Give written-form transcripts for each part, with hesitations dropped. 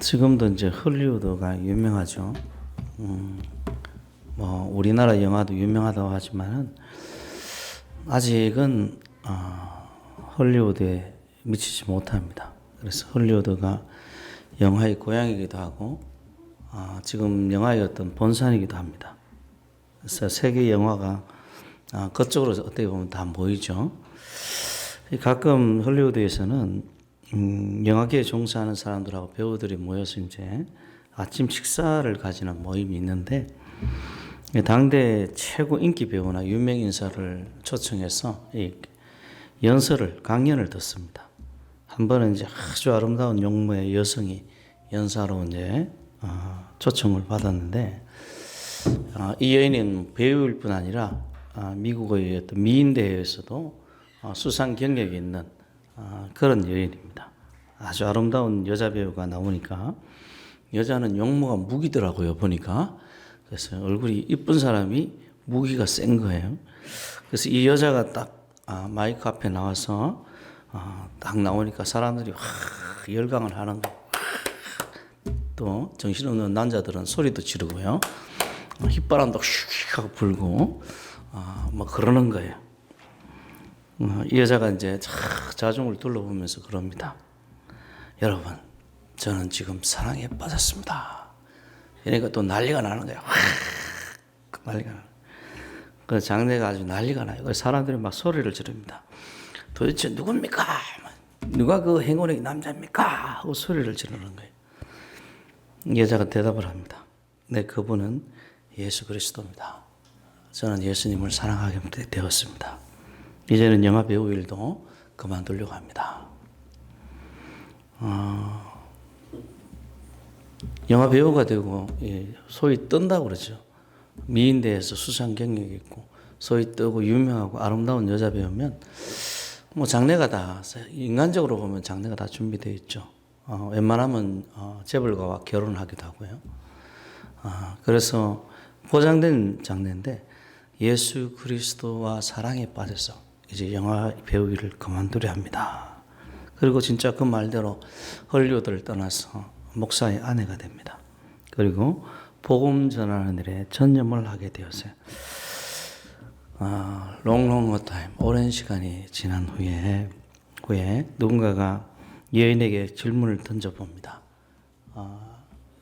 지금도 이제 헐리우드가 유명하죠. 뭐 우리나라 영화도 유명하다고 하지만은 아직은 헐리우드에 미치지 못합니다. 그래서 헐리우드가 영화의 고향이기도 하고 지금 영화의 어떤 본산이기도 합니다. 그래서 세계 영화가 그쪽으로 어떻게 보면 다 모이죠. 가끔 헐리우드에서는 영화계에 종사하는 사람들하고 배우들이 모여서 이제 아침 식사를 가지는 모임이 있는데 당대 최고 인기 배우나 유명 인사를 초청해서 강연을 듣습니다. 한 번은 이제 아주 아름다운 용모의 여성이 연사로 이제 초청을 받았는데 이 여인은 배우일 뿐 아니라 미국의 어떤 미인 대회에서도 수상 경력이 있는 그런 여인입니다. 아주 아름다운 여자 배우가 나오니까 여자는 용모가 무기더라고요, 보니까. 그래서 얼굴이 이쁜 사람이 무기가 센 거예요. 그래서 이 여자가 딱 마이크 앞에 나와서 딱 나오니까 사람들이 열광을 하는 거예요. 또 정신없는 남자들은 소리도 지르고요. 휘바람도 슉 하고 불고 뭐 그러는 거예요. 이 여자가 이제 자중을 둘러보면서 그럽니다. 여러분, 저는 지금 사랑에 빠졌습니다. 이러니까 또 난리가 나는 거예요. 난리가 나요. 그 장례가 아주 난리가 나요. 사람들이 막 소리를 지릅니다. 도대체 누굽니까? 누가 그 행운의 남자입니까? 하고 소리를 지르는 거예요. 여자가 대답을 합니다. 네, 그분은 예수 그리스도입니다. 저는 예수님을 사랑하게 되었습니다. 이제는 영화 배우 일도 그만두려고 합니다. 영화 배우가 되고 소위 뜬다고 그러죠. 미인대에서 수상 경력이 있고 소위 뜨고 유명하고 아름다운 여자 배우면 뭐 장래가 다 인간적으로 보면 장래가 다 준비되어 있죠. 웬만하면 재벌가와 결혼하기도 하고요. 그래서 보장된 장래인데 예수 그리스도와 사랑에 빠져서 이제 영화 배우 일을 그만두려 합니다. 그리고 진짜 그 말대로 헐리우드를 떠나서 목사의 아내가 됩니다. 그리고 복음 전하는 일에 전념을 하게 되었어요. long time, 오랜 시간이 지난 후에 누군가가 여인에게 질문을 던져봅니다.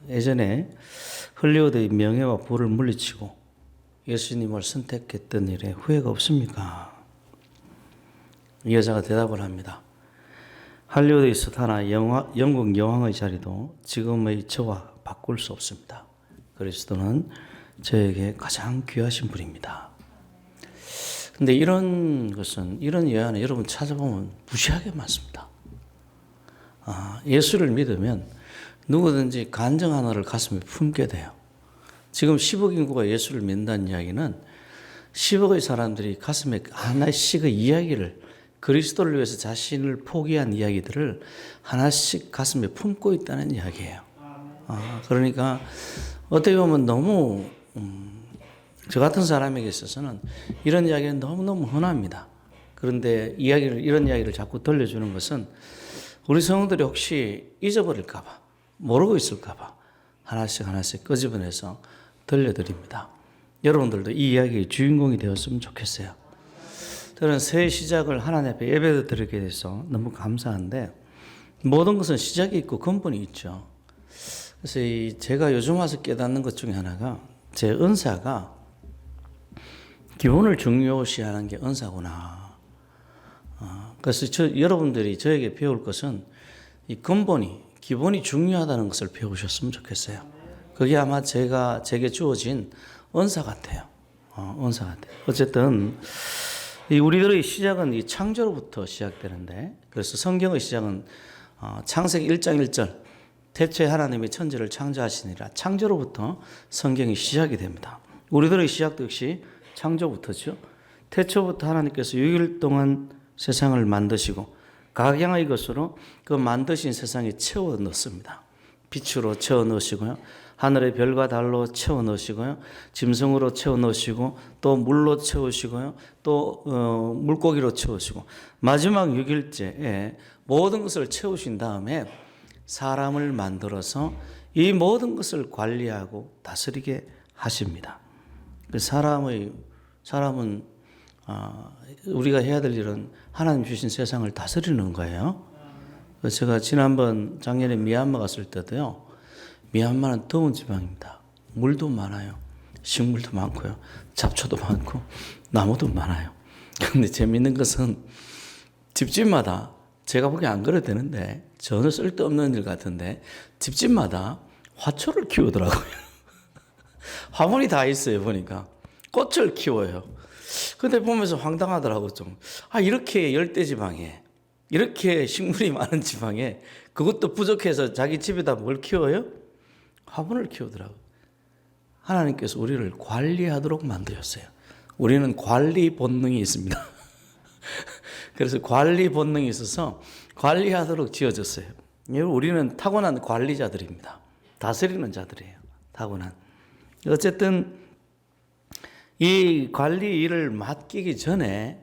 예전에 헐리우드의 명예와 부를 물리치고 예수님을 선택했던 일에 후회가 없습니까? 이 여자가 대답을 합니다. 할리우드에서 하나 영국 여왕의 자리도 지금의 저와 바꿀 수 없습니다. 그리스도는 저에게 가장 귀하신 분입니다. 근데 이런 여인은 여러분 찾아보면 무시하게 많습니다. 예수를 믿으면 누구든지 간증 하나를 가슴에 품게 돼요. 지금 10억 인구가 예수를 믿는다는 이야기는 10억의 사람들이 가슴에 하나씩의 이야기를 그리스도를 위해서 자신을 포기한 이야기들을 하나씩 가슴에 품고 있다는 이야기예요. 그러니까 어떻게 보면 너무 저 같은 사람에게 있어서는 이런 이야기는 너무너무 흔합니다. 그런데 이런 이야기를 자꾸 들려주는 것은 우리 성도들이 혹시 잊어버릴까 봐, 모르고 있을까 봐 하나씩 끄집어내서 들려드립니다. 여러분들도 이 이야기의 주인공이 되었으면 좋겠어요. 저는 새 시작을 하나님 앞에 예배 드리게 돼서 너무 감사한데 모든 것은 시작이 있고 근본이 있죠. 그래서 제가 요즘 와서 깨닫는 것 중에 하나가 제 은사가 기본을 중요시하는 게 은사구나. 그래서 여러분들이 저에게 배울 것은 이 기본이 중요하다는 것을 배우셨으면 좋겠어요. 그게 아마 제게 주어진 은사 같아요. 은사 같아요. 어쨌든 우리들의 시작은 이 창조로부터 시작되는데, 그래서 성경의 시작은 창세기 1장 1절 태초에 하나님이 천지를 창조하시니라, 창조로부터 성경이 시작이 됩니다. 우리들의 시작도 역시 창조부터죠. 태초부터 하나님께서 6일 동안 세상을 만드시고 각양의 것으로 그 만드신 세상에 채워 넣습니다. 빛으로 채워 넣으시고요, 하늘의 별과 달로 채워 넣으시고요, 짐승으로 채워 넣으시고, 또 물로 채우시고요, 또 물고기로 채우시고, 마지막 6일째에 모든 것을 채우신 다음에 사람을 만들어서 이 모든 것을 관리하고 다스리게 하십니다. 사람은 우리가 해야 될 일은 하나님 주신 세상을 다스리는 거예요. 제가 작년에 미얀마 갔을 때도요. 미얀마는 더운 지방입니다. 물도 많아요. 식물도 많고요. 잡초도 많고 나무도 많아요. 그런데 재미있는 것은 집집마다 제가 보기엔 안 그래도 되는데 전혀 쓸데없는 일 같은데 집집마다 화초를 키우더라고요. 화분이 다 있어요. 보니까 꽃을 키워요. 근데 보면서 황당하더라고 좀. 이렇게 열대지방에 이렇게 식물이 많은 지방에 그것도 부족해서 자기 집에다 뭘 키워요? 화분을 키우더라고. 하나님께서 우리를 관리하도록 만드셨어요. 우리는 관리 본능이 있습니다. 그래서 관리 본능이 있어서 관리하도록 지어졌어요. 우리는 타고난 관리자들입니다. 다스리는 자들이에요. 타고난. 어쨌든 이 관리 일을 맡기기 전에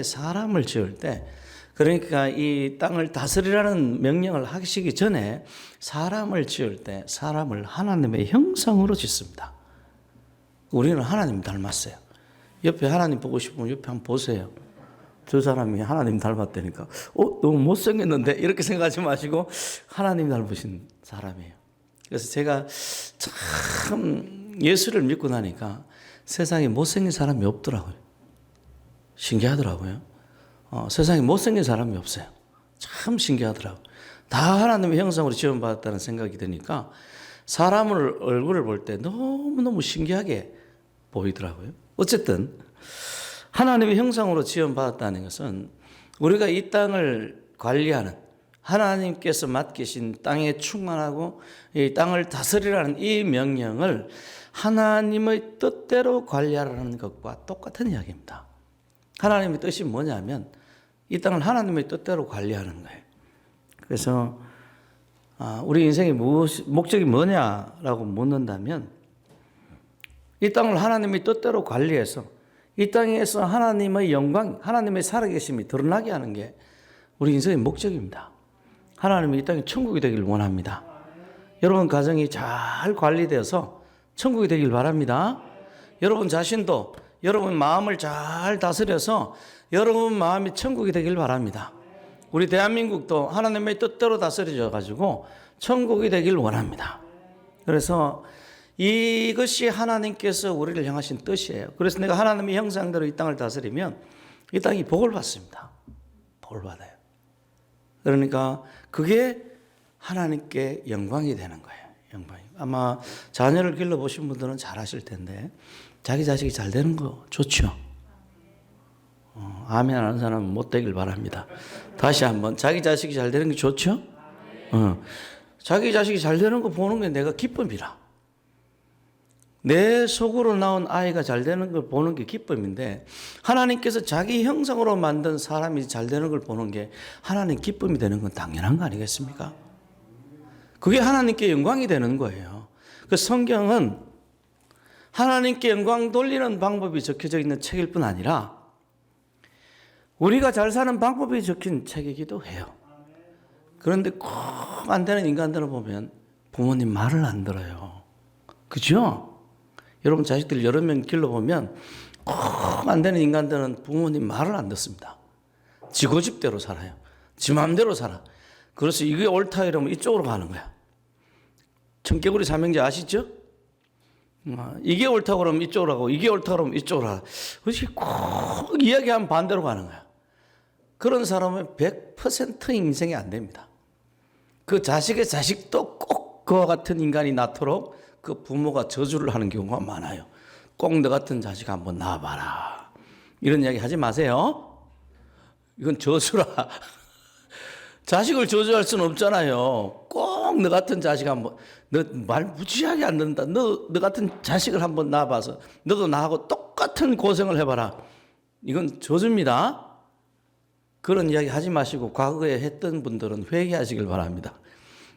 사람을 지을 때, 그러니까 이 땅을 다스리라는 명령을 하시기 전에 사람을 지을 때 사람을 하나님의 형상으로 짓습니다. 우리는 하나님 닮았어요. 옆에 하나님 보고 싶으면 옆에 한번 보세요. 저 사람이 하나님 닮았다니까 너무 못생겼는데 이렇게 생각하지 마시고 하나님 닮으신 사람이에요. 그래서 제가 참 예수를 믿고 나니까 세상에 못생긴 사람이 없더라고요. 신기하더라고요. 세상에 못생긴 사람이 없어요. 참 신기하더라고요. 다 하나님의 형상으로 지원받았다는 생각이 드니까 사람을 얼굴을 볼 때 너무너무 신기하게 보이더라고요. 어쨌든 하나님의 형상으로 지원받았다는 것은 우리가 이 땅을 관리하는, 하나님께서 맡기신 땅에 충만하고 이 땅을 다스리라는 이 명령을 하나님의 뜻대로 관리하라는 것과 똑같은 이야기입니다. 하나님의 뜻이 뭐냐면 이 땅을 하나님의 뜻대로 관리하는 거예요. 그래서 우리 인생의 목적이 뭐냐라고 묻는다면 이 땅을 하나님의 뜻대로 관리해서 이 땅에서 하나님의 영광, 하나님의 살아계심이 드러나게 하는 게 우리 인생의 목적입니다. 하나님이 이 땅이 천국이 되길 원합니다. 여러분 가정이 잘 관리되어서 천국이 되길 바랍니다. 여러분 자신도 여러분 마음을 잘 다스려서 여러분 마음이 천국이 되길 바랍니다. 우리 대한민국도 하나님의 뜻대로 다스려져 가지고 천국이 되길 원합니다. 그래서 이것이 하나님께서 우리를 향하신 뜻이에요. 그래서 내가 하나님의 형상대로 이 땅을 다스리면 이 땅이 복을 받습니다. 복을 받아요. 그러니까 그게 하나님께 영광이 되는 거예요. 영광이. 아마 자녀를 길러보신 분들은 잘 아실 텐데 자기 자식이 잘 되는 거 좋죠. 아멘 하는 사람은 못 되길 바랍니다. 다시 한번 자기 자식이 잘 되는 게 좋죠. 자기 자식이 잘 되는 거 보는 게 내가 기쁨이라. 내 속으로 나온 아이가 잘 되는 걸 보는 게 기쁨인데 하나님께서 자기 형상으로 만든 사람이 잘 되는 걸 보는 게 하나님 기쁨이 되는 건 당연한 거 아니겠습니까? 그게 하나님께 영광이 되는 거예요. 그 성경은 하나님께 영광 돌리는 방법이 적혀져 있는 책일 뿐 아니라 우리가 잘 사는 방법이 적힌 책이기도 해요. 그런데 꼭 안 되는 인간들을 보면 부모님 말을 안 들어요. 그죠? 여러분 자식들 여러 명 길러보면 꼭 안 되는 인간들은 부모님 말을 안 듣습니다. 지 고집대로 살아요. 지 마음대로 살아. 그래서 이게 옳다 이러면 이쪽으로 가는 거야. 청개구리 삼형제 아시죠? 이게 옳다고 그러면 이쪽으로 하고 이게 옳다고 그러면 이쪽으로 하고 그것이 꼭 이야기하면 반대로 가는 거야. 그런 사람은 100% 인생이 안 됩니다. 그 자식의 자식도 꼭 그와 같은 인간이 낳도록 그 부모가 저주를 하는 경우가 많아요. 꼭 너 같은 자식 한번 낳아봐라. 이런 이야기 하지 마세요. 이건 저주라. 자식을 저주할 수는 없잖아요. 꼭 너 같은 자식 한번, 너 말 무지하게 안 듣는다. 너 같은 자식을 한번 낳아봐서 너도 나하고 똑같은 고생을 해봐라. 이건 저주입니다. 그런 이야기 하지 마시고 과거에 했던 분들은 회개하시길 바랍니다.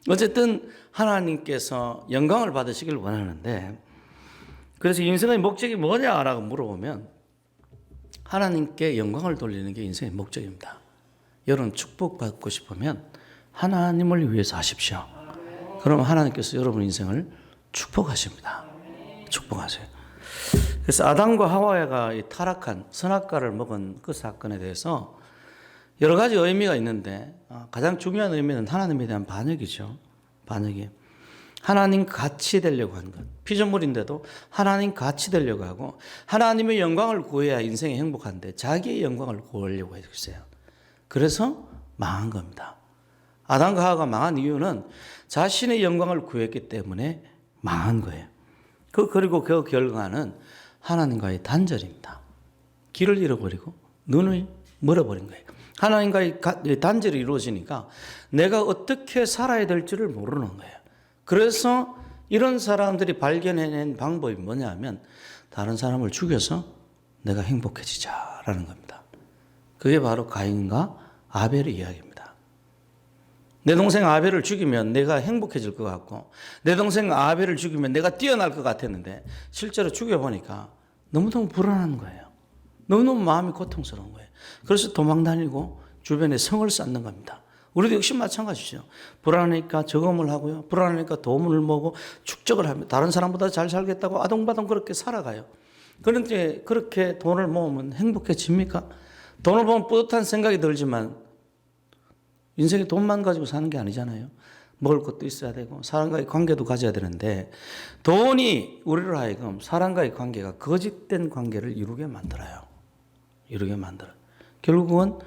어쨌든 하나님께서 영광을 받으시길 원하는데 그래서 인생의 목적이 뭐냐라고 물어보면 하나님께 영광을 돌리는 게 인생의 목적입니다. 여러분 축복받고 싶으면 하나님을 위해서 하십시오. 그럼 하나님께서 여러분 인생을 축복하십니다. 축복하세요. 그래서 아담과 하와가 이 타락한 선악과를 먹은 그 사건에 대해서 여러 가지 의미가 있는데 가장 중요한 의미는 하나님에 대한 반역이죠. 반역이. 하나님 같이 되려고 하는 것. 피조물인데도 하나님 같이 되려고 하고 하나님의 영광을 구해야 인생이 행복한데 자기의 영광을 구하려고 했어요. 그래서 망한 겁니다. 아담과 하와가 망한 이유는 자신의 영광을 구했기 때문에 망한 거예요. 그리고 그 결과는 하나님과의 단절입니다. 길을 잃어버리고 눈을 멀어버린 거예요. 하나님과의 단절이 이루어지니까 내가 어떻게 살아야 될지를 모르는 거예요. 그래서 이런 사람들이 발견해낸 방법이 뭐냐면 다른 사람을 죽여서 내가 행복해지자라는 겁니다. 그게 바로 가인과 아벨의 이야기입니다. 내 동생 아벨을 죽이면 내가 행복해질 것 같고 내 동생 아벨을 죽이면 내가 뛰어날 것 같았는데 실제로 죽여보니까 너무너무 불안한 거예요. 너무너무 마음이 고통스러운 거예요. 그래서 도망다니고 주변에 성을 쌓는 겁니다. 우리도 역시 마찬가지죠. 불안하니까 저금을 하고요. 불안하니까 도움을 모으고 축적을 합니다. 다른 사람보다 잘 살겠다고 아동바동 그렇게 살아가요. 그런데 그렇게 돈을 모으면 행복해집니까? 돈을 보면 뿌듯한 생각이 들지만 인생에 돈만 가지고 사는 게 아니잖아요. 먹을 것도 있어야 되고 사람과의 관계도 가져야 되는데 돈이 우리를 하여금 사람과의 관계가 거짓된 관계를 이루게 만들어요. 이루게 만들어요. 결국은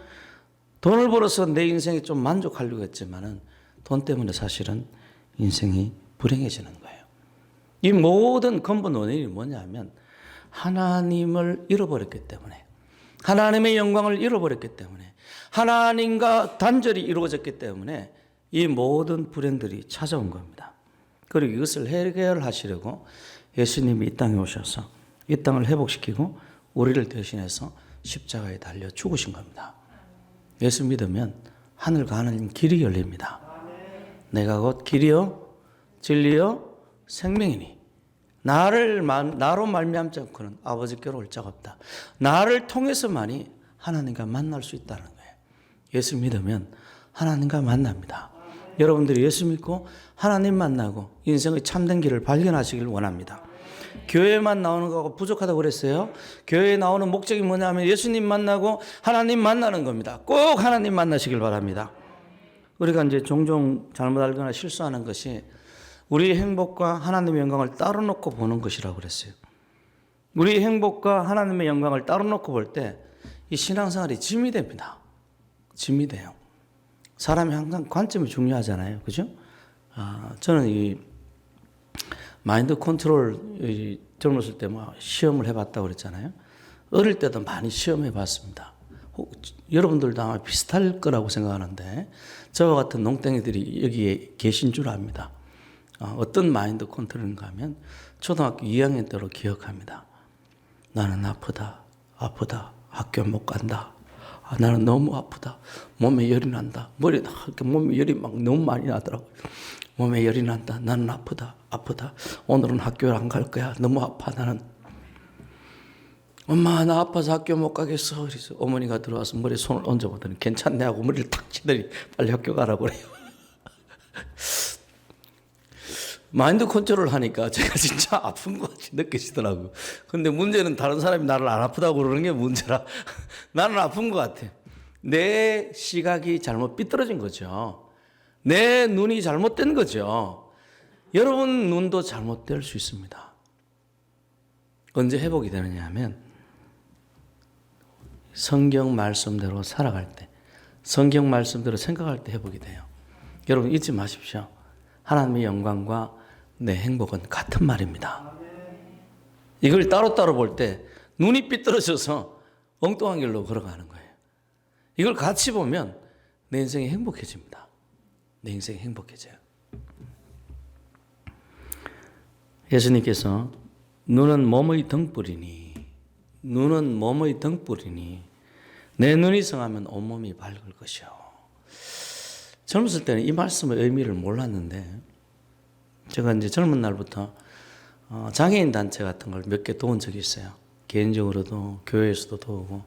돈을 벌어서 내 인생에 좀 만족하려고 했지만은 돈 때문에 사실은 인생이 불행해지는 거예요. 이 모든 근본 원인이 뭐냐면 하나님을 잃어버렸기 때문에 하나님의 영광을 잃어버렸기 때문에 하나님과 단절이 이루어졌기 때문에 이 모든 불행들이 찾아온 겁니다. 그리고 이것을 해결하시려고 예수님이 이 땅에 오셔서 이 땅을 회복시키고 우리를 대신해서 십자가에 달려 죽으신 겁니다. 예수 믿으면 하늘과 하나님 길이 열립니다. 내가 곧 길이요 진리요 생명이니 나로 말미암지 않고는 아버지께로 올 자가 없다. 나를 통해서만이 하나님과 만날 수 있다는 거예요. 예수 믿으면 하나님과 만납니다. 여러분들이 예수 믿고 하나님 만나고 인생의 참된 길을 발견하시길 원합니다. 교회만 나오는 거하고 부족하다고 그랬어요. 교회에 나오는 목적이 뭐냐면 예수님 만나고 하나님 만나는 겁니다. 꼭 하나님 만나시길 바랍니다. 우리가 이제 종종 잘못 알거나 실수하는 것이 우리의 행복과 하나님의 영광을 따로 놓고 보는 것이라고 그랬어요. 우리의 행복과 하나님의 영광을 따로 놓고 볼 때 이 신앙생활이 짐이 됩니다. 짐이 돼요. 사람이 항상 관점이 중요하잖아요. 그죠? 저는 이 마인드 컨트롤 젊었을 때 막 시험을 해봤다고 그랬잖아요. 어릴 때도 많이 시험해봤습니다. 여러분들도 아마 비슷할 거라고 생각하는데 저와 같은 농땡이들이 여기에 계신 줄 압니다. 어떤 마인드 컨트롤인가 하면 초등학교 2학년 때로 기억합니다. 나는 아프다. 학교 못 간다. 나는 너무 아프다. 몸에 열이 난다. 몸에 열이 막 너무 많이 나더라고요. 몸에 열이 난다. 나는 아프다. 오늘은 학교를 안 갈 거야. 너무 아파 나는. 엄마 나 아파서 학교 못 가겠어. 그래서 어머니가 들어와서 머리에 손을 얹어보더니 괜찮네 하고 머리를 탁 치더니 빨리 학교 가라고 그래요. 마인드 컨트롤 하니까 제가 진짜 아픈 것 같이 느껴지더라고요. 근데 문제는 다른 사람이 나를 안 아프다고 그러는 게 문제라 나는 아픈 것 같아. 내 시각이 잘못 삐뚤어진 거죠. 내 눈이 잘못된 거죠. 여러분 눈도 잘못될 수 있습니다. 언제 회복이 되느냐 하면 성경 말씀대로 살아갈 때, 성경 말씀대로 생각할 때 회복이 돼요. 여러분 잊지 마십시오. 하나님의 영광과 내 행복은 같은 말입니다. 이걸 따로따로 볼 때 눈이 삐뚤어져서 엉뚱한 길로 걸어가는 거예요. 이걸 같이 보면 내 인생이 행복해집니다. 내 인생이 행복해져요. 예수님께서 눈은 몸의 등불이니 내 눈이 성하면 온몸이 밝을 것이요. 젊었을 때는 이 말씀의 의미를 몰랐는데 제가 이제 젊은 날부터 장애인 단체 같은 걸 몇 개 도운 적이 있어요. 개인적으로도 교회에서도 도우고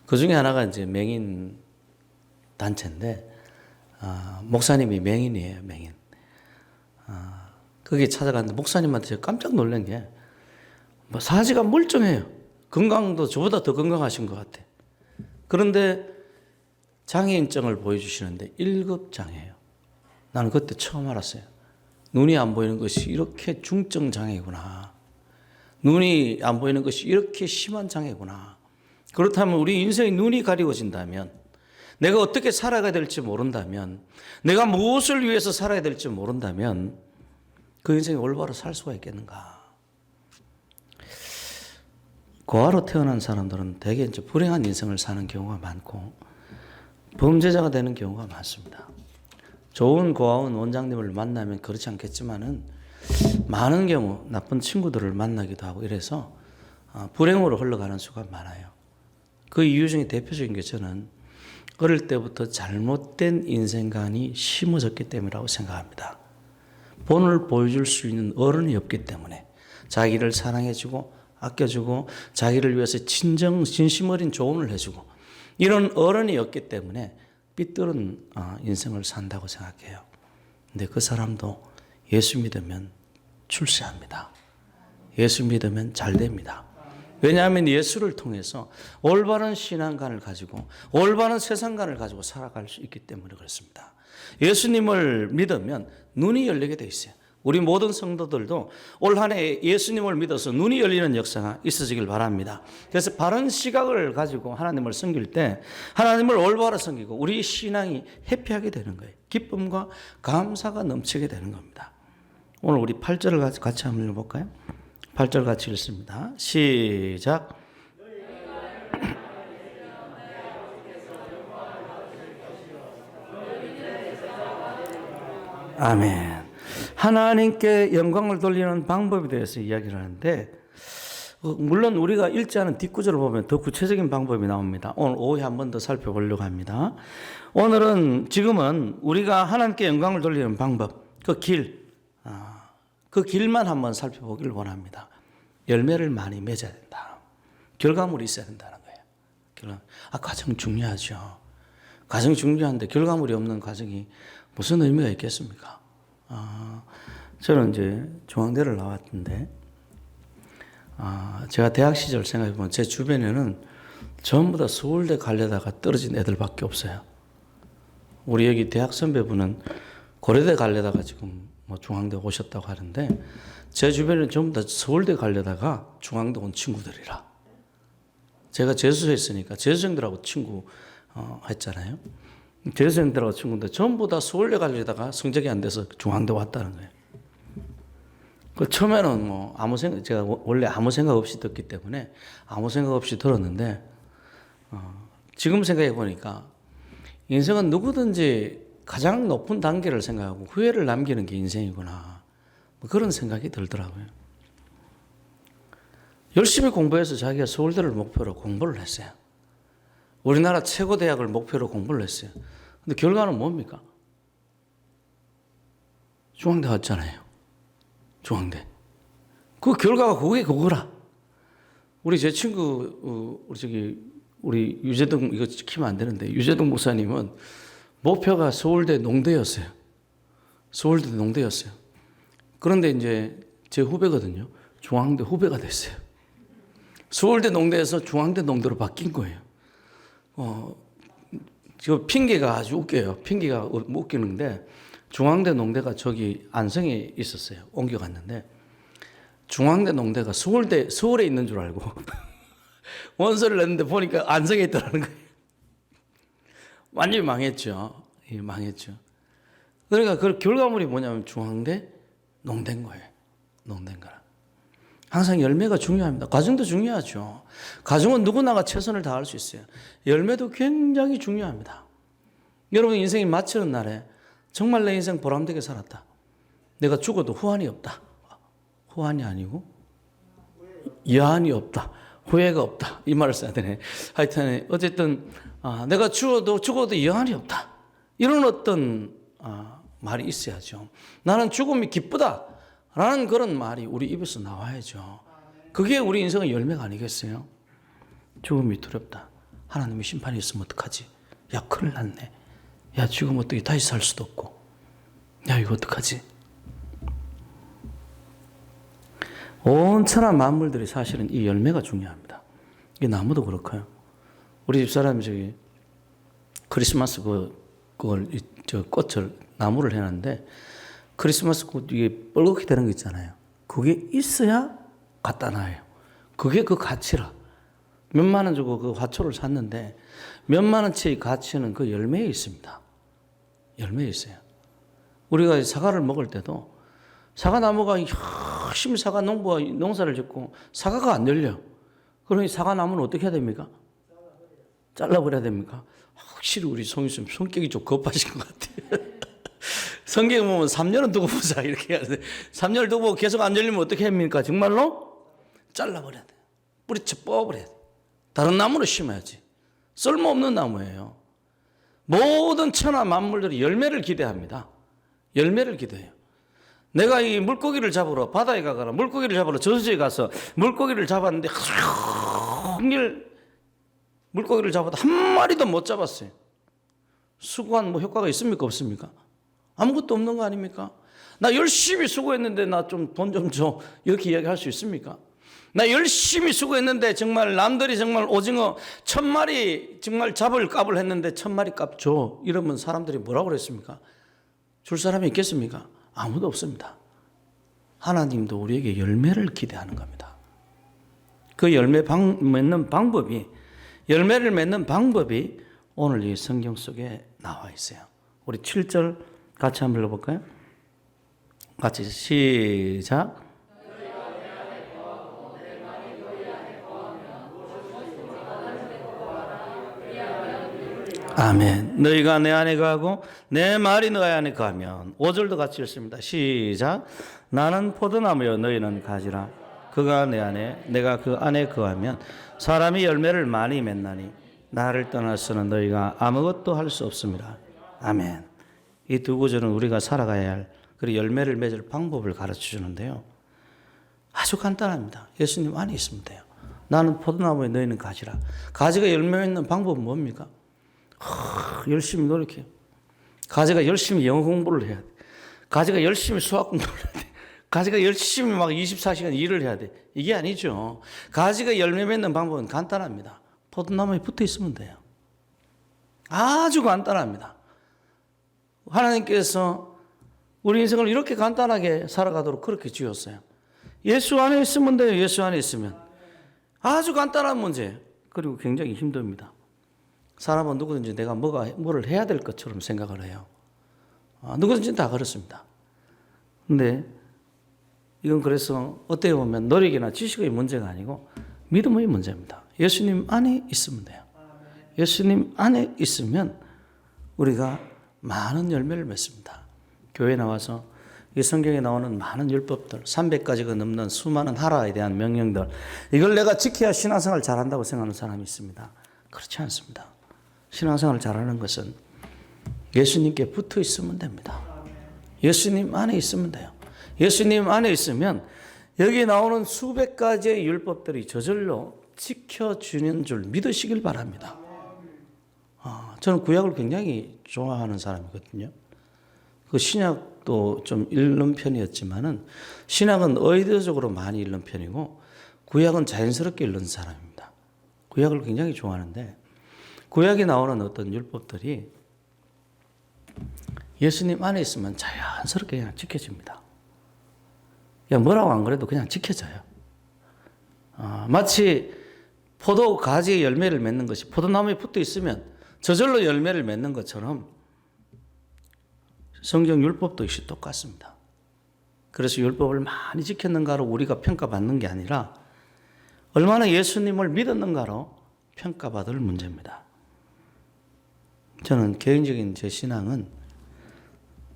그 중에 하나가 이제 맹인 단체인데 목사님이 맹인이에요, 맹인. 거기 찾아갔는데 목사님한테 제가 깜짝 놀란 게 뭐 사지가 멀쩡해요. 건강도 저보다 더 건강하신 것 같아. 그런데 장애인증을 보여주시는데 1급 장애예요. 나는 그때 처음 알았어요. 눈이 안 보이는 것이 이렇게 중증 장애구나. 눈이 안 보이는 것이 이렇게 심한 장애구나. 그렇다면 우리 인생의 눈이 가리워진다면, 내가 어떻게 살아가야 될지 모른다면, 내가 무엇을 위해서 살아야 될지 모른다면 그 인생이 올바로 살 수가 있겠는가? 고아로 태어난 사람들은 대개 이제 불행한 인생을 사는 경우가 많고 범죄자가 되는 경우가 많습니다. 좋은 고아원 원장님을 만나면 그렇지 않겠지만은 많은 경우 나쁜 친구들을 만나기도 하고 이래서 불행으로 흘러가는 수가 많아요. 그 이유 중에 대표적인 게 저는 어릴 때부터 잘못된 인생관이 심어졌기 때문이라고 생각합니다. 본을 보여줄 수 있는 어른이 없기 때문에, 자기를 사랑해주고 아껴주고 자기를 위해서 진심 어린 조언을 해주고 이런 어른이 없기 때문에 삐뚤은 인생을 산다고 생각해요. 근데 그 사람도 예수 믿으면 출세합니다. 예수 믿으면 잘 됩니다. 왜냐하면 예수를 통해서 올바른 신앙관을 가지고 올바른 세상관을 가지고 살아갈 수 있기 때문에 그렇습니다. 예수님을 믿으면 눈이 열리게 돼 있어요. 우리 모든 성도들도 올 한 해 예수님을 믿어서 눈이 열리는 역사가 있어지길 바랍니다. 그래서 바른 시각을 가지고 하나님을 섬길 때 하나님을 올바로 섬기고 우리 신앙이 해피하게 되는 거예요. 기쁨과 감사가 넘치게 되는 겁니다. 오늘 우리 8절을 같이 한번 읽어볼까요? 8절 같이 읽습니다. 시작. 아멘. 하나님께 영광을 돌리는 방법에 대해서 이야기를 하는데, 물론 우리가 읽지 않은 뒷구절을 보면 더 구체적인 방법이 나옵니다. 오늘 오후에 한 번 더 살펴보려고 합니다. 지금은 우리가 하나님께 영광을 돌리는 방법, 그 길만 한번 살펴보기를 원합니다. 열매를 많이 맺어야 된다. 결과물이 있어야 된다는 거예요. 가정 중요하죠. 가정이 중요한데 결과물이 없는 가정이 무슨 의미가 있겠습니까? 저는 이제 중앙대를 나왔는데, 제가 대학 시절 생각해보면 제 주변에는 전부 다 서울대 가려다가 떨어진 애들밖에 없어요. 우리 여기 대학 선배분은 고려대 가려다가 지금 뭐 중앙대 오셨다고 하는데, 제 주변에는 전부 다 서울대 가려다가 중앙대 온 친구들이라. 제가 재수에 있으니까 재수생들하고 친구 했잖아요. 재수생들하고 친구인데 전부 다 서울대 가려다가 성적이 안 돼서 중앙대 왔다는 거예요. 처음에는 제가 원래 아무 생각 없이 듣기 때문에 아무 생각 없이 들었는데, 지금 생각해 보니까 인생은 누구든지 가장 높은 단계를 생각하고 후회를 남기는 게 인생이구나. 그런 생각이 들더라고요. 열심히 공부해서 자기가 서울대를 목표로 공부를 했어요. 우리나라 최고 대학을 목표로 공부를 했어요. 근데 결과는 뭡니까? 중앙대 갔잖아요. 중앙대. 그 결과가 그거라. 제 친구, 우리 유재동, 이거 지키면 안 되는데, 유재동 목사님은 목표가 서울대 농대였어요. 서울대 농대였어요. 그런데 이제 제 후배거든요. 중앙대 후배가 됐어요. 서울대 농대에서 중앙대 농대로 바뀐 거예요. 지금 핑계가 아주 웃겨요. 핑계가 웃기는데, 중앙대 농대가 저기 안성에 있었어요. 옮겨갔는데, 중앙대 농대가 서울에 있는 줄 알고 원서를 냈는데 보니까 안성에 있더라는 거예요. 완전히 망했죠. 망했죠. 그러니까 그 결과물이 뭐냐면 중앙대 농대인 거예요. 농대인 거라. 항상 열매가 중요합니다. 과정도 중요하죠. 과정은 누구나가 최선을 다할 수 있어요. 열매도 굉장히 중요합니다. 여러분 인생이 마치는 날에 정말 내 인생 보람되게 살았다. 내가 죽어도 후환이 없다. 후환이 아니고 여한이 없다. 후회가 없다. 이 말을 써야 되네. 하여튼 어쨌든 내가 죽어도 여한이 없다. 이런 어떤 말이 있어야죠. 나는 죽음이 기쁘다. 라는 그런 말이 우리 입에서 나와야죠. 그게 우리 인생의 열매가 아니겠어요? 죽음이 두렵다. 하나님의 심판이 있으면 어떡하지? 야, 큰일 났네. 야, 지금 어떻게 다시 살 수도 없고. 야, 이거 어떡하지? 온천한 만물들이 사실은 이 열매가 중요합니다. 이 나무도 그렇고요. 우리 집사람이 저기 크리스마스 그걸 저 꽃을 나무를 해놨는데 크리스마스 꽃 이게 뻘겋게 되는 거 있잖아요. 그게 있어야 갖다 놔요. 그게 그 가치라. 몇만 원 주고 그 화초를 샀는데 몇만 원치의 가치는 그 열매에 있습니다. 열매에 있어요. 우리가 사과를 먹을 때도 사과 나무가 열심히 사과 농부가 농사를 짓고 사과가 안 열려. 그러니 사과 나무는 어떻게 해야 됩니까? 잘라버려야 됩니까? 확실히 우리 성유수님 성격이 좀 급하신 것 같아요. 성경에 보면 3년은 두고 보자 이렇게 해야 돼. 3년을 두고 계속 안 열리면 어떻게 합니까? 정말로 잘라버려야 돼. 뿌리쳐 뽑아버려야 돼. 다른 나무를 심어야지. 쓸모없는 나무예요. 모든 천하 만물들이 열매를 기대합니다. 열매를 기대해요. 내가 이 물고기를 잡으러 바다에 가거나 물고기를 잡으러 저수지에 가서 물고기를 잡았는데 한일 물고기를 잡아도 한 마리도 못 잡았어요. 수고한 뭐 효과가 있습니까? 없습니까? 아무것도 없는 거 아닙니까? 나 열심히 수고했는데 나 좀 돈 좀 줘. 이렇게 이야기할 수 있습니까? 나 열심히 수고했는데 정말 남들이 정말 오징어 1000마리 정말 잡을 값을 했는데 1000마리 값 줘. 이러면 사람들이 뭐라고 그랬습니까? 줄 사람이 있겠습니까? 아무도 없습니다. 하나님도 우리에게 열매를 기대하는 겁니다. 그 맺는 방법이 열매를 맺는 방법이 오늘 이 성경 속에 나와 있어요. 우리 7절 같이 한번 읽어볼까요? 같이 시작. 아멘. 너희가 내 안에 거하고 내 말이 너희 안에 거하면 5절도 같이 읽습니다. 시작. 나는 포도나무여 너희는 가지라. 그가 내 안에 내가 그 안에 거하면 사람이 열매를 많이 맺나니 나를 떠나서는 너희가 아무것도 할 수 없습니다. 아멘. 이 두 구절은 우리가 살아가야 할 그리고 열매를 맺을 방법을 가르쳐 주는데요. 아주 간단합니다. 예수님 안에 있으면 돼요. 나는 포도나무에 너희는 가지라. 가지가 열매 맺는 방법은 뭡니까? 열심히 노력해요. 가지가 열심히 영어 공부를 해야 돼. 가지가 열심히 수학 공부를 해야 돼. 가지가 열심히 막 24시간 일을 해야 돼. 이게 아니죠. 가지가 열매 맺는 방법은 간단합니다. 포도나무에 붙어 있으면 돼요. 아주 간단합니다. 하나님께서 우리 인생을 이렇게 간단하게 살아가도록 그렇게 지었어요. 예수 안에 있으면 돼요. 예수 안에 있으면. 아주 간단한 문제. 그리고 굉장히 힘듭니다. 사람은 누구든지 내가 뭐를 해야 될 것처럼 생각을 해요. 누구든지 다 그렇습니다. 근데 이건 그래서 어떻게 보면 노력이나 지식의 문제가 아니고 믿음의 문제입니다. 예수님 안에 있으면 돼요. 예수님 안에 있으면 우리가 많은 열매를 맺습니다. 교회에 나와서 이 성경에 나오는 많은 율법들, 300가지가 넘는 수많은 하라에 대한 명령들, 이걸 내가 지켜야 신앙생활을 잘한다고 생각하는 사람이 있습니다. 그렇지 않습니다. 신앙생활을 잘하는 것은 예수님께 붙어 있으면 됩니다. 예수님 안에 있으면 돼요. 예수님 안에 있으면 여기 나오는 수백 가지의 율법들이 저절로 지켜주는 줄 믿으시길 바랍니다. 저는 구약을 굉장히 좋아하는 사람이거든요. 그 신약도 좀 읽는 편이었지만은 신약은 의도적으로 많이 읽는 편이고 구약은 자연스럽게 읽는 사람입니다. 구약을 굉장히 좋아하는데 구약에 나오는 어떤 율법들이 예수님 안에 있으면 자연스럽게 그냥 지켜집니다. 그냥 뭐라고 안 그래도 그냥 지켜져요. 마치 포도 가지의 열매를 맺는 것이 포도나무에 붙어 있으면 저절로 열매를 맺는 것처럼 성경 율법도 역시 똑같습니다. 그래서 율법을 많이 지켰는가로 우리가 평가받는 게 아니라 얼마나 예수님을 믿었는가로 평가받을 문제입니다. 저는 개인적인 제 신앙은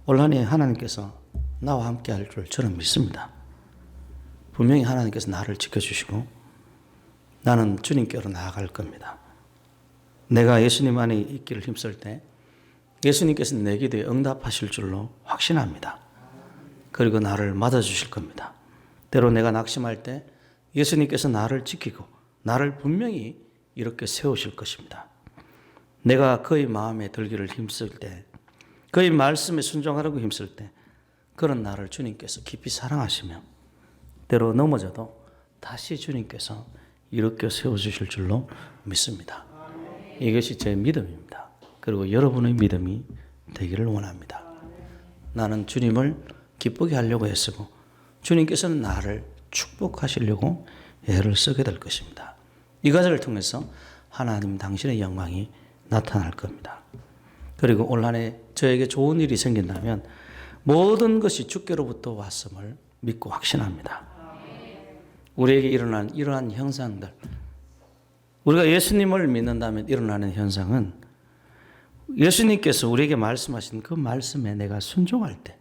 올 한 해 하나님께서 나와 함께 할 줄 저는 믿습니다. 분명히 하나님께서 나를 지켜주시고 나는 주님께로 나아갈 겁니다. 내가 예수님 안에 있기를 힘쓸 때 예수님께서는 내 기도에 응답하실 줄로 확신합니다. 그리고 나를 맞아주실 겁니다. 때로 내가 낙심할 때 예수님께서 나를 지키고 나를 분명히 이렇게 세우실 것입니다. 내가 그의 마음에 들기를 힘쓸 때 그의 말씀에 순종하려고 힘쓸 때 그런 나를 주님께서 깊이 사랑하시며 때로 넘어져도 다시 주님께서 일으켜 세워주실 줄로 믿습니다. 이것이 제 믿음입니다. 그리고 여러분의 믿음이 되기를 원합니다. 나는 주님을 기쁘게 하려고 애쓰고 주님께서는 나를 축복하시려고 애를 쓰게 될 것입니다. 이 과정을 통해서 하나님 당신의 영광이 나타날 겁니다. 그리고 올 한 해 저에게 좋은 일이 생긴다면 모든 것이 주께로부터 왔음을 믿고 확신합니다. 우리에게 일어난 이러한 현상들, 우리가 예수님을 믿는다면 일어나는 현상은 예수님께서 우리에게 말씀하신 그 말씀에 내가 순종할 때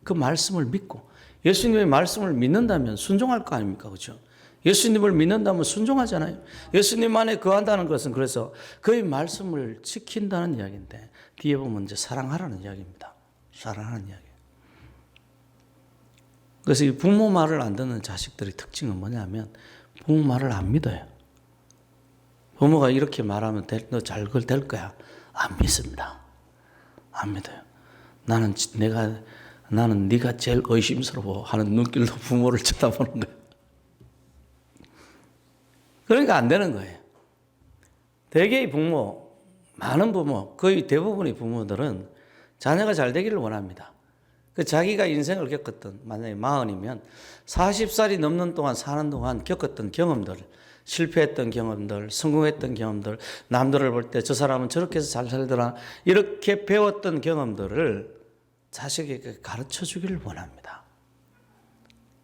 그 말씀을 믿고 예수님의 말씀을 믿는다면 순종할 거 아닙니까? 그렇죠? 예수님을 믿는다면 순종하잖아요. 예수님 안에 거한다는 것은 그래서 그의 말씀을 지킨다는 이야기인데 뒤에 보면 이제 사랑하라는 이야기입니다. 사랑하는 이야기. 그래서 이 부모 말을 안 듣는 자식들의 특징은 뭐냐면 부모 말을 안 믿어요. 부모가 이렇게 말하면 너 잘 될 거야. 안 믿습니다. 안 믿어요. 나는 네가 제일 의심스러워 하는 눈길로 부모를 쳐다보는 거예요. 그러니까 안 되는 거예요. 대개의 부모, 많은 부모, 거의 대부분의 부모들은 자녀가 잘 되기를 원합니다. 그 자기가 인생을 겪었던, 만약에 40이면 40살이 넘는 동안 사는 동안 겪었던 경험들, 실패했던 경험들, 성공했던 경험들, 남들을 볼 때 저 사람은 저렇게 해서 잘 살더라, 이렇게 배웠던 경험들을 자식에게 가르쳐 주기를 원합니다.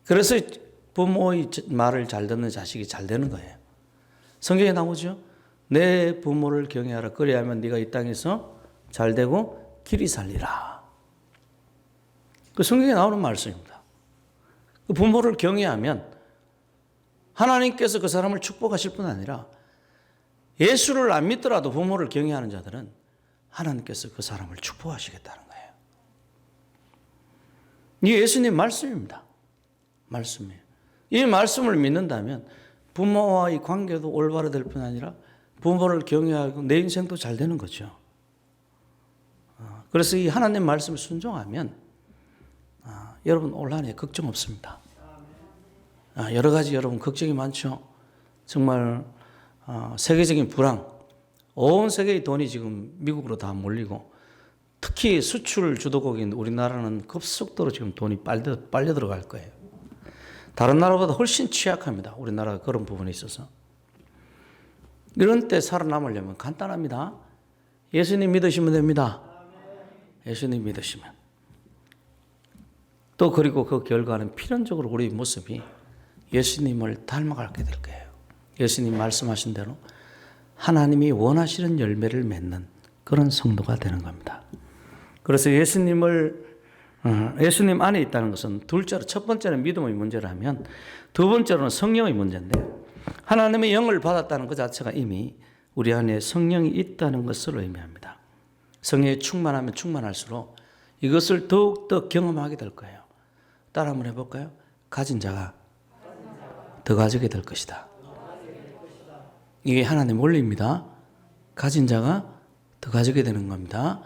그래서 부모의 말을 잘 듣는 자식이 잘 되는 거예요. 성경에 나오죠. 내 부모를 경외하라. 그래야만 네가 이 땅에서 잘 되고 길이 살리라. 그 성경에 나오는 말씀입니다. 그 부모를 경외하면 하나님께서 그 사람을 축복하실 뿐 아니라 예수를 안 믿더라도 부모를 경외하는 자들은 하나님께서 그 사람을 축복하시겠다는 거예요. 이게 예수님 말씀입니다. 말씀이에요. 이 말씀을 믿는다면 부모와의 관계도 올바로 될 뿐 아니라 부모를 경외하고 내 인생도 잘 되는 거죠. 그래서 이 하나님 말씀을 순종하면 여러분 올 한 해 걱정 없습니다. 여러 가지 여러분 걱정이 많죠. 정말 세계적인 불황, 온 세계의 돈이 지금 미국으로 다 몰리고 특히 수출 주도국인 우리나라는 급속도로 지금 돈이 빨려 들어갈 거예요. 다른 나라보다 훨씬 취약합니다. 우리나라가 그런 부분에 있어서. 이런 때 살아남으려면 간단합니다. 예수님 믿으시면 됩니다. 예수님 믿으시면. 또 그리고 그 결과는 필연적으로 우리 모습이 예수님을 닮아가게 될 거예요. 예수님 말씀하신 대로 하나님이 원하시는 열매를 맺는 그런 성도가 되는 겁니다. 그래서 예수님 안에 있다는 것은 둘째로, 첫 번째는 믿음의 문제라면 두 번째로는 성령의 문제인데 하나님의 영을 받았다는 것 자체가 이미 우리 안에 성령이 있다는 것을 의미합니다. 성령이 충만하면 충만할수록 이것을 더욱더 경험하게 될 거예요. 따라 한번 해볼까요? 가진 자가 더 가지게 될 것이다. 이게 하나님의 원리입니다. 가진 자가 더 가지게 되는 겁니다.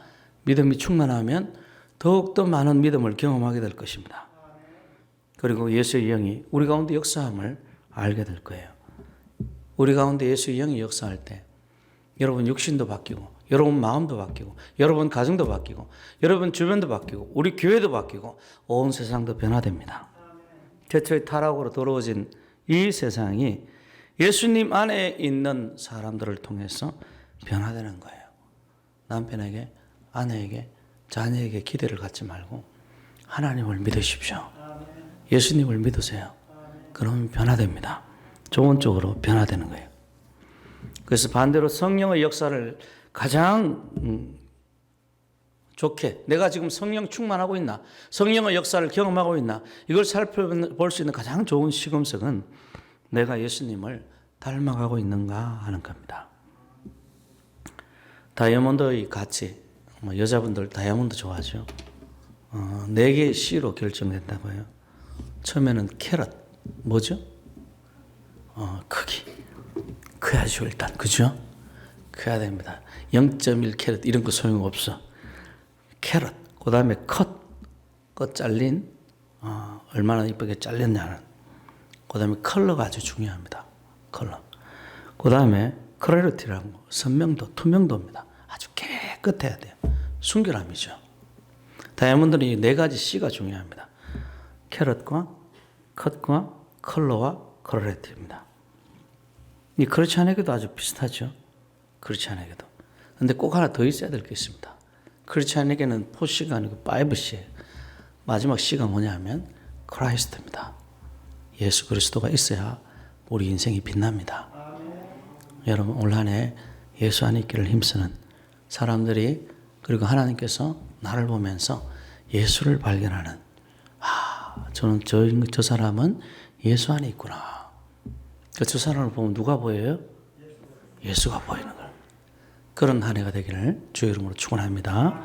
믿음이 충만하면 더욱더 많은 믿음을 경험하게 될 것입니다. 그리고 예수의 영이 우리 가운데 역사함을 알게 될 거예요. 우리 가운데 예수의 영이 역사할 때 여러분 육신도 바뀌고 여러분 마음도 바뀌고 여러분 가정도 바뀌고 여러분 주변도 바뀌고 우리 교회도 바뀌고 온 세상도 변화됩니다. 최초의 타락으로 더러워진 이 세상이 예수님 안에 있는 사람들을 통해서 변화되는 거예요. 남편에게, 아내에게, 자녀에게 기대를 갖지 말고 하나님을 믿으십시오. 예수님을 믿으세요. 그러면 변화됩니다. 좋은 쪽으로 변화되는 거예요. 그래서 반대로 성령의 역사를 가장 좋게 내가 지금 성령 충만하고 있나, 성령의 역사를 경험하고 있나, 이걸 살펴볼 수 있는 가장 좋은 시금석은 내가 예수님을 닮아가고 있는가 하는 겁니다. 다이아몬드의 가치, 여자분들 다이아몬드 좋아하죠. 4개의 C로 결정된다고 해요. 처음에는 캐럿, 뭐죠? 크기. 커야죠, 일단. 그죠? 커야 됩니다. 0.1 캐럿 이런 거 소용없어. 캐럿, 그 다음에 끝 잘린, 얼마나 이쁘게 잘렸냐는, 그 다음에 컬러가 아주 중요합니다. 컬러. 그 다음에 클래리티라는 거, 선명도, 투명도입니다. 아주 깨끗해야 돼요. 순결함이죠. 다이아몬드는 이 네 가지 C가 중요합니다. 캐럿과 컷과 컬러와 클래리티입니다. 이 그렇지 않게도 아주 비슷하죠. 그렇지 않게도. 근데 꼭 하나 더 있어야 될 게 있습니다. 그렇지 않게는 4C가 아니고 5C예요. 마지막 C가 뭐냐면 크라이스트입니다. 예수 그리스도가 있어야 우리 인생이 빛납니다. 여러분 올 한 해 예수 안에 있기를 힘쓰는 사람들이 그리고 하나님께서 나를 보면서 예수를 발견하는 저는 저 사람은 예수 안에 있구나. 저 사람을 보면 누가 보여요? 예수가 보이는 거예요. 그런 한 해가 되기를 주의 이름으로 축원합니다.